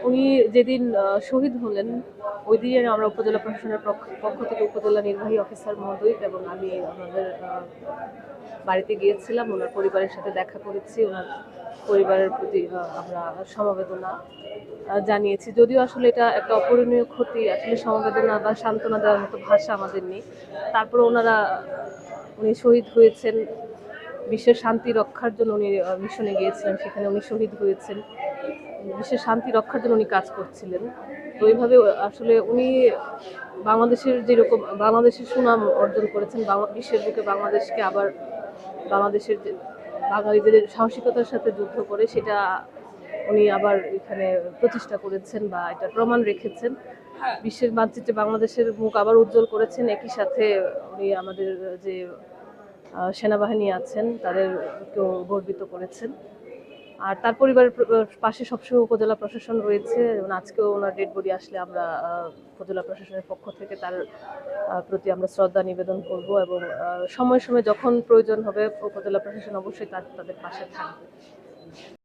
উনি যেদিন শহীদ হলেন ওই দিন আমরা উপজেলা প্রশাসনের পক্ষ থেকে উপজেলা নির্বাহী অফিসার মহোদয় এবং আমি আমাদের বাড়িতে গিয়েছিলাম, ওনার পরিবারের সাথে দেখা করেছি, ওনার পরিবারের প্রতি আমরা সমবেদনা জানিয়েছি। যদিও আসলে এটা একটা অপূরণীয় ক্ষতি, আসলে সমবেদনা বা সান্ত্বনা দেওয়ার মতো ভাষা আমাদের নেই। তারপরে উনি শহীদ হয়েছেন বিশ্বের শান্তি রক্ষার জন্য। উনি মিশনে গিয়েছিলেন, সেখানে উনি শহীদ হয়েছেন। বিশ্বের শান্তি রক্ষার জন্য উনি কাজ করছিলেন। তো এইভাবে আসলে উনি বাংলাদেশের সুনাম অর্জন করেছেন, বিশ্বের বুকে বাংলাদেশকে আবার বাংলাদেশের বাঙালিদের সাহসিকতার সাথে যুদ্ধ করে সেটা উনি আবার এখানে প্রতিষ্ঠা করেছেন বা এটা প্রমাণ রেখেছেন। বিশ্বের মানচিত্রে বাংলাদেশের মুখ আবার উজ্জ্বল করেছেন। একই সাথে উনি আমাদের যে সেনাবাহিনী আছেন তাদেরকেও গর্বিত করেছেন। আর তার পরিবারের পাশে সবসময় উপজেলা প্রশাসন রয়েছে। আজকেও ওনার ডেড বডি আসলে আমরা উপজেলা প্রশাসনের পক্ষ থেকে তার প্রতি আমরা শ্রদ্ধা নিবেদন করব এবং সময়ে সময়ে যখন প্রয়োজন হবে উপজেলা প্রশাসন অবশ্যই তাদের পাশে থাকবে।